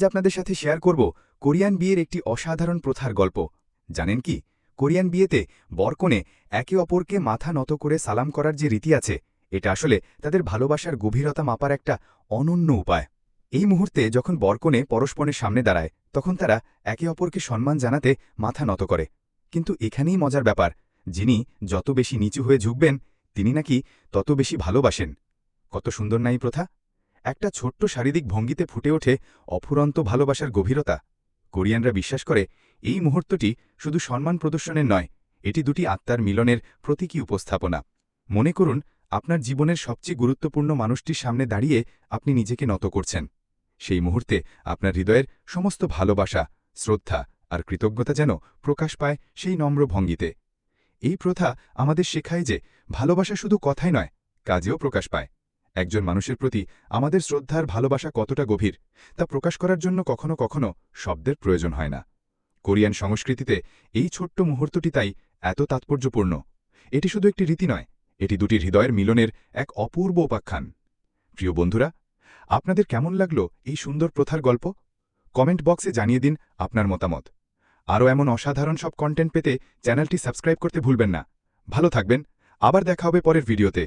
আজ আপনাদের সাথে শেয়ার করব কোরিয়ান বিয়ের একটি অসাধারণ প্রথার গল্প। জানেন কি, কোরিয়ান বিয়েতে বরকনে একে অপরকে মাথা নত করে সালাম করার যে রীতি আছে, এটা আসলে তাদের ভালোবাসার গভীরতা মাপার একটা অনন্য উপায়। এই মুহূর্তে যখন বরকনে পরস্পরের সামনে দাঁড়ায়, তখন তারা একে অপরকে সম্মান জানাতে মাথা নত করে। কিন্তু এখানেই মজার ব্যাপার, যিনি যত বেশি নিচু হয়ে ঝুঁকবেন, তিনি নাকি তত বেশি ভালোবাসেন। কত সুন্দর না এই প্রথা! একটা ছোট্ট শারীরিক ভঙ্গিতে ফুটে ওঠে অফুরন্ত ভালোবাসার গভীরতা। কোরিয়ানরা বিশ্বাস করে এই মুহূর্তটি শুধু সম্মান প্রদর্শনের নয়, এটি দুটি আত্মার মিলনের প্রতীকী উপস্থাপনা। মনে করুন, আপনার জীবনের সবচেয়ে গুরুত্বপূর্ণ মানুষটির সামনে দাঁড়িয়ে আপনি নিজেকে নত করছেন। সেই মুহূর্তে আপনার হৃদয়ের সমস্ত ভালোবাসা, শ্রদ্ধা আর কৃতজ্ঞতা যেন প্রকাশ পায় সেই নম্র ভঙ্গিতে। এই প্রথা আমাদের শেখায় যে ভালোবাসা শুধু কথাই নয়, কাজেও প্রকাশ পায়। একজন মানুষের প্রতি আমাদের শ্রদ্ধার ভালোবাসা কতটা গভীর, তা প্রকাশ করার জন্য কখনো কখনো শব্দের প্রয়োজন হয় না। কোরিয়ান সংস্কৃতিতে এই ছোট্ট মুহূর্তটি তাই এত তাৎপর্যপূর্ণ। এটি শুধু একটি রীতি নয়, এটি দুটি হৃদয়ের মিলনের এক অপূর্ব উপাখ্যান। প্রিয় বন্ধুরা, আপনাদের কেমন লাগলো এই সুন্দর প্রথার গল্প? কমেন্ট বক্সে জানিয়ে দিন আপনার মতামত। আরও এমন অসাধারণ সব কন্টেন্ট পেতে চ্যানেলটি সাবস্ক্রাইব করতে ভুলবেন না। ভালো থাকবেন, আবার দেখা হবে পরের ভিডিওতে।